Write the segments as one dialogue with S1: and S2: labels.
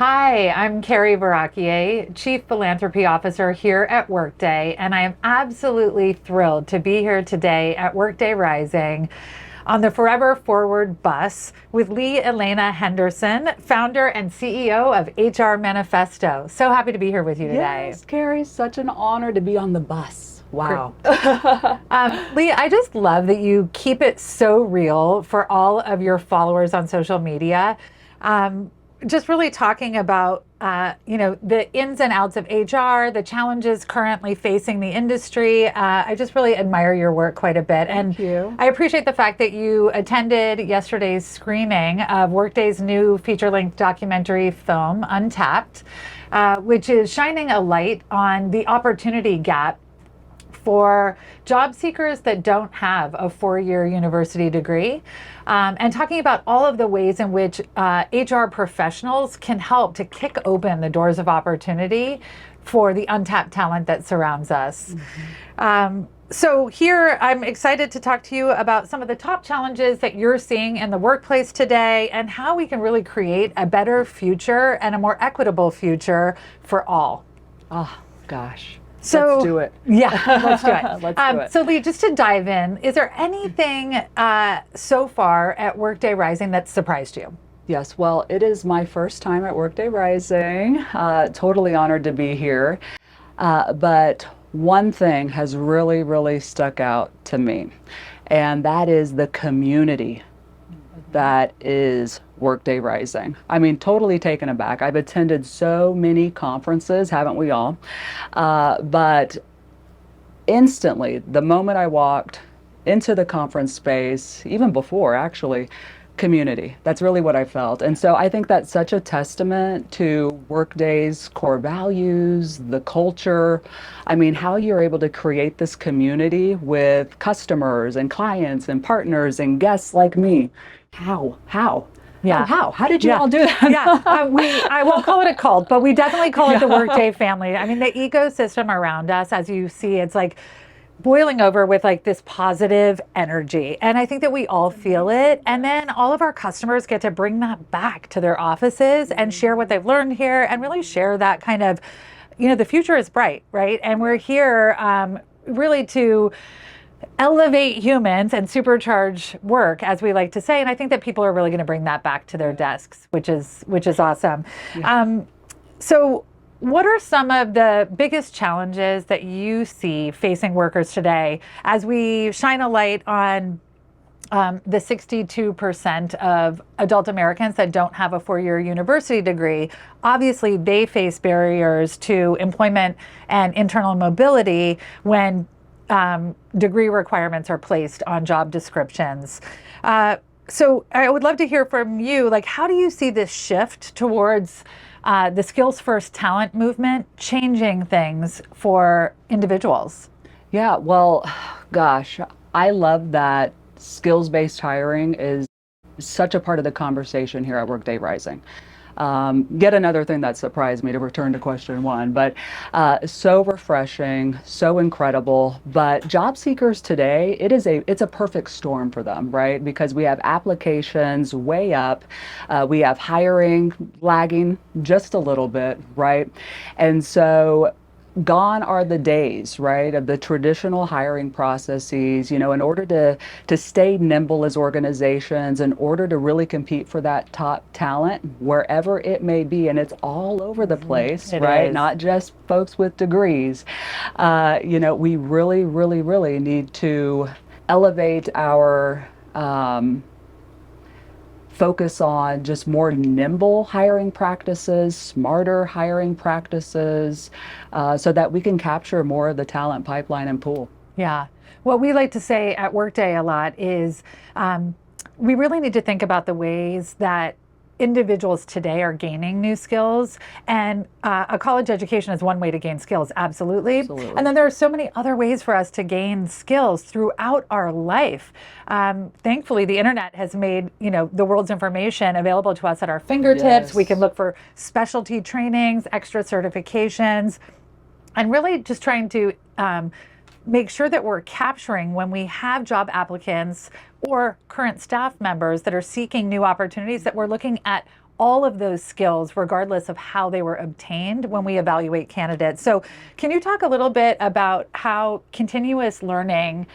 S1: Hi, I'm Carrie Barakier, Chief Philanthropy Officer here at Workday, and I am absolutely thrilled to be here today at Workday Rising on the Forever Forward bus with Lee Elena Henderson, founder and CEO of HR Manifesto. So happy to be here with you today.
S2: Yes, Carrie, such an honor to be on the bus. Wow.
S1: Lee, I just love that you keep it so real for all of your followers on social media. Just really talking about, the ins and outs of HR, the challenges currently facing the industry. I just really admire your work quite a bit.
S2: Thank you.
S1: I appreciate the fact that you attended yesterday's screening of Workday's new feature-length documentary film, Untapped, which is shining a light on the opportunity gap for job seekers that don't have a four-year university degree, and talking about all of the ways in which HR professionals can help to kick open the doors of opportunity for the untapped talent that surrounds us. So here, I'm excited to talk to you about some of the top challenges that you're seeing in the workplace today and how we can really create a better future and a more equitable future for all.
S2: Oh, gosh.
S1: So,
S2: let's do it.
S1: Yeah, let's do it.
S2: Let's do it.
S1: So Lee, just to dive in, is there anything so far at Workday Rising that surprised you?
S2: Yes, well, it is my first time at Workday Rising. Totally honored to be here. But one thing has really, really stuck out to me, and that is the community that is Workday Rising. I mean, totally taken aback. I've attended so many conferences, haven't we all? But instantly, the moment I walked into the conference space, even before actually, community. That's really what I felt. And so I think that's such a testament to Workday's core values, the culture. I mean, how you're able to create this community with customers and clients and partners and guests like me. How?
S1: Yeah.
S2: How did you all do that?
S1: I won't call it a cult, but we definitely call it the Workday family. I mean, the ecosystem around us, as you see, it's like boiling over with like this positive energy. And I think that we all feel it. And then all of our customers get to bring that back to their offices and share what they've learned here and really share that kind of, the future is bright, right? And we're here really to elevate humans and supercharge work, as we like to say. And I think that people are really going to bring that back to their desks, which is awesome. Yeah. So what are some of the biggest challenges that you see facing workers today as we shine a light on the 62% of adult Americans that don't have a four-year university degree? Obviously, they face barriers to employment and internal mobility when degree requirements are placed on job descriptions. So I would love to hear from you, like, how do you see this shift towards the skills first talent movement changing things for individuals?
S2: Yeah, well, gosh, I love that skills-based hiring is such a part of the conversation here at Workday Rising. Yet another thing that surprised me, to return to question one, but so refreshing, so incredible. But job seekers today, it's a perfect storm for them, right? Because we have applications way up, we have hiring lagging just a little bit, right? And so gone are the days, right, of the traditional hiring processes. In order to stay nimble as organizations, in order to really compete for that top talent, wherever it may be, and it's all over the place, right? Not just folks with degrees. We really, really, really need to elevate our focus on just more nimble hiring practices, smarter hiring practices, so that we can capture more of the talent pipeline and pool.
S1: Yeah. What we like to say at Workday a lot is we really need to think about the ways that individuals today are gaining new skills, and a college education is one way to gain skills, absolutely. And then there are so many other ways for us to gain skills throughout our life. Thankfully, the internet has made the world's information available to us at our fingertips. Yes. We can look for specialty trainings, extra certifications, and really just trying to make sure that we're capturing when we have job applicants or current staff members that are seeking new opportunities, that we're looking at all of those skills, regardless of how they were obtained when we evaluate candidates. So can you talk a little bit about how continuous learning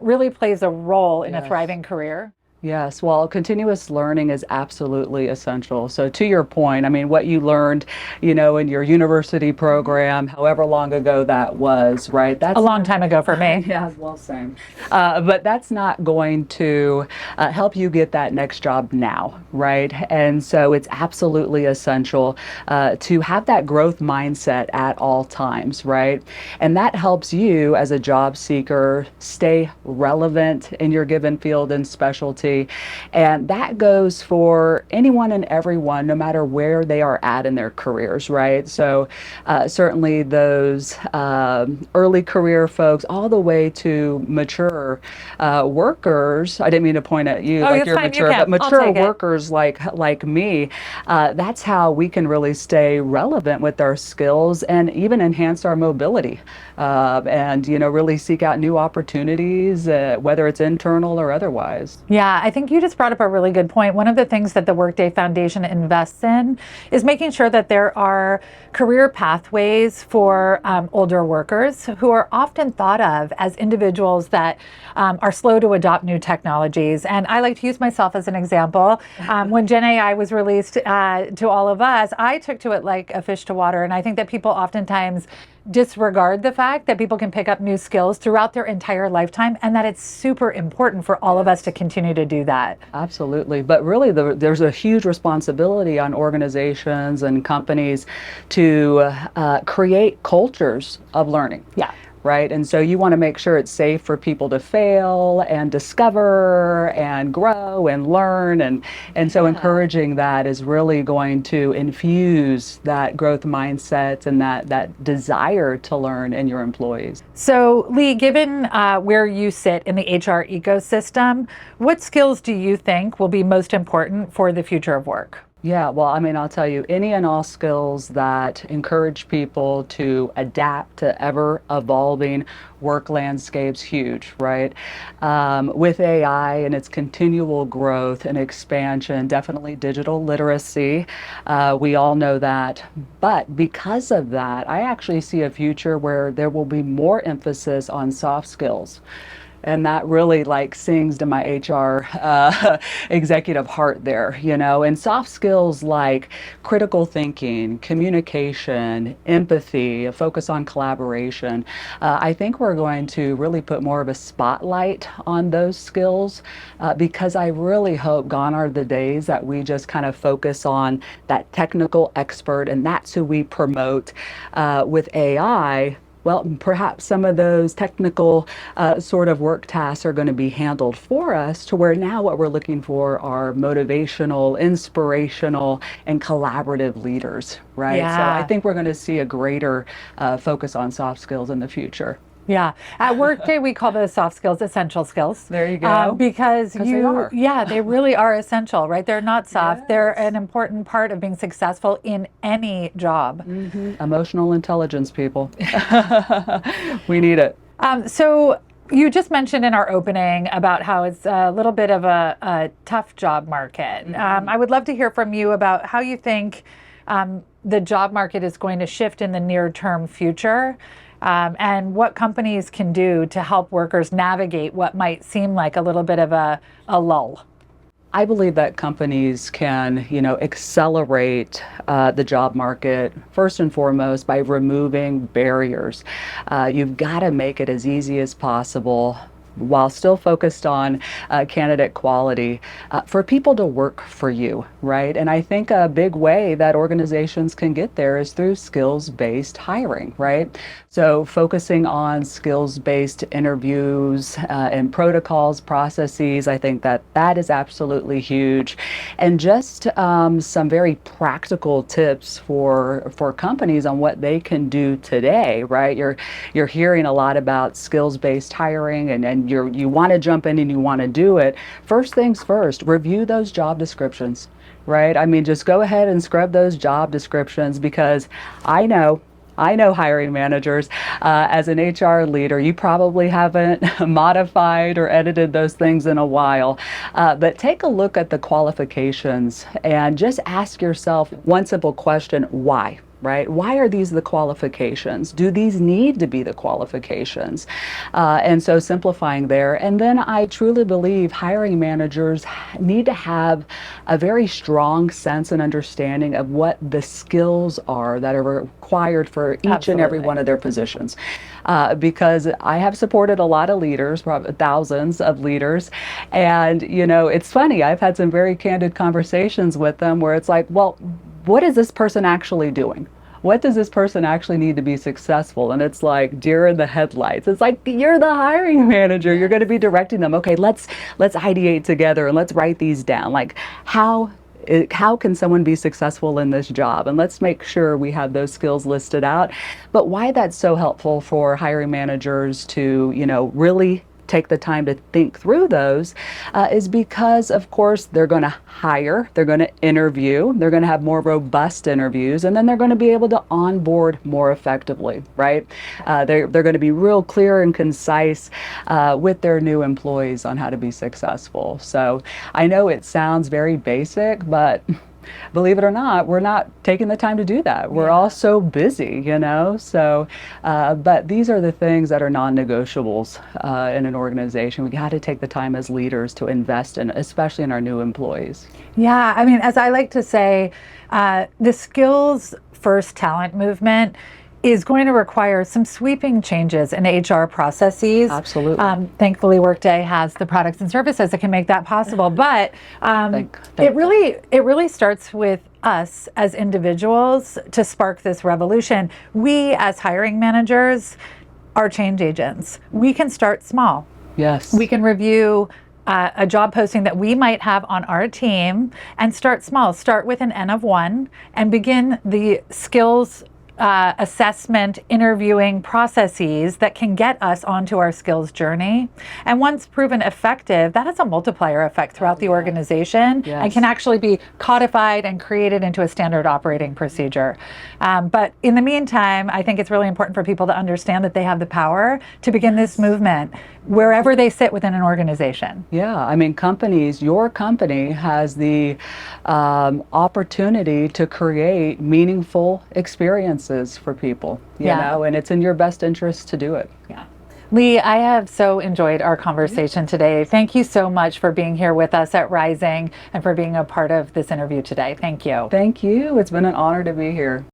S1: really plays a role in a thriving career?
S2: Yes, well, continuous learning is absolutely essential. So to your point, I mean, what you learned, in your university program, however long ago that was, right?
S1: That's a long time ago for me.
S2: Yeah, well, same. But that's not going to help you get that next job now, right? And so it's absolutely essential to have that growth mindset at all times, right? And that helps you as a job seeker stay relevant in your given field and specialty. And that goes for anyone and everyone, no matter where they are at in their careers, right? So certainly those early career folks, all the way to mature workers. I didn't mean to point at you like you're
S1: fine,
S2: mature, but mature workers like me. That's how we can really stay relevant with our skills and even enhance our mobility, and really seek out new opportunities, whether it's internal or otherwise.
S1: Yeah, I think you just brought up a really good point. One of the things that the Workday Foundation invests in is making sure that there are career pathways for older workers who are often thought of as individuals that are slow to adopt new technologies. And I like to use myself as an example. When Gen AI was released to all of us, I took to it like a fish to water. And I think that people oftentimes disregard the fact that people can pick up new skills throughout their entire lifetime, and that it's super important for all of us to continue to do that.
S2: Absolutely. But really, there's a huge responsibility on organizations and companies to create cultures of learning.
S1: Yeah.
S2: Right? And so you want to make sure it's safe for people to fail and discover and grow and learn. And so encouraging that is really going to infuse that growth mindset and that desire to learn in your employees.
S1: So Lee, given where you sit in the HR ecosystem, what skills do you think will be most important for the future of work?
S2: Yeah, well, I mean, I'll tell you, any and all skills that encourage people to adapt to ever evolving work landscapes, huge, right? With AI and its continual growth and expansion, definitely digital literacy. We all know that. But because of that, I actually see a future where there will be more emphasis on soft skills. And that really sings to my HR executive heart there, and soft skills like critical thinking, communication, empathy, a focus on collaboration. I think we're going to really put more of a spotlight on those skills because I really hope gone are the days that we just kind of focus on that technical expert and that's who we promote with AI. Well, perhaps some of those technical sort of work tasks are going to be handled for us to where now what we're looking for are motivational, inspirational, and collaborative leaders, right?
S1: Yeah.
S2: So I think we're going to see a greater focus on soft skills in the future.
S1: Yeah. At Workday, we call those soft skills essential skills.
S2: There you go.
S1: Because they really are essential, right? They're not soft. Yes. They're an important part of being successful in any job.
S2: Mm-hmm. Emotional intelligence, people. We need it.
S1: So you just mentioned in our opening about how it's a little bit of a tough job market. Mm-hmm. I would love to hear from you about how you think the job market is going to shift in the near-term future. And what companies can do to help workers navigate what might seem like a little bit of a lull.
S2: I believe that companies can, accelerate the job market first and foremost by removing barriers. You've got to make it as easy as possible while still focused on candidate quality, for people to work for you, right? And I think a big way that organizations can get there is through skills-based hiring, right? So focusing on skills-based interviews and protocols, processes, I think that is absolutely huge. And just some very practical tips for companies on what they can do today, right? You're hearing a lot about skills-based hiring and you want to jump in and you want to do it. First things first, review those job descriptions, right? I mean, just go ahead and scrub those job descriptions because I know I know hiring managers. As an HR leader, you probably haven't modified or edited those things in a while. But take a look at the qualifications and just ask yourself one simple question: why? Right? Why are these the qualifications? Do these need to be the qualifications? And so simplifying there. And then I truly believe hiring managers need to have a very strong sense and understanding of what the skills are that are required for each and every
S1: Absolutely.
S2: one of their positions. Because I have supported a lot of leaders, probably thousands of leaders. And, it's funny, I've had some very candid conversations with them where it's like, well, what is this person actually doing? What does this person actually need to be successful? And it's like deer in the headlights. It's like, you're the hiring manager. You're going to be directing them. Okay, let's ideate together and let's write these down. Like, how can someone be successful in this job? And let's make sure we have those skills listed out. But why that's so helpful for hiring managers to, really take the time to think through those is because, of course, they're going to hire, they're going to interview, they're going to have more robust interviews, and then they're going to be able to onboard more effectively, right? They're going to be real clear and concise with their new employees on how to be successful. So I know it sounds very basic, but believe it or not, we're not taking the time to do that. We're all so busy, So, but these are the things that are non-negotiables in an organization. We got to take the time as leaders to invest in, especially in our new employees.
S1: Yeah, I mean, as I like to say, the skills first talent movement is going to require some sweeping changes in HR processes.
S2: Absolutely.
S1: Thankfully, Workday has the products and services that can make that possible. But it really starts with us as individuals to spark this revolution. We, as hiring managers, are change agents. We can start small.
S2: Yes.
S1: We can review a job posting that we might have on our team and start small. Start with an N of 1 and begin the skills assessment, interviewing processes that can get us onto our skills journey. And once proven effective, that has a multiplier effect throughout the organization and can actually be codified and created into a standard operating procedure. But in the meantime, I think it's really important for people to understand that they have the power to begin this movement wherever they sit within an organization.
S2: Yeah, I mean, your company has the opportunity to create meaningful experiences for people, you know, and it's in your best interest to do it.
S1: Yeah. Lee, I have so enjoyed our conversation today. Thank you so much for being here with us at Rising and for being a part of this interview today. Thank you.
S2: Thank you. It's been an honor to be here.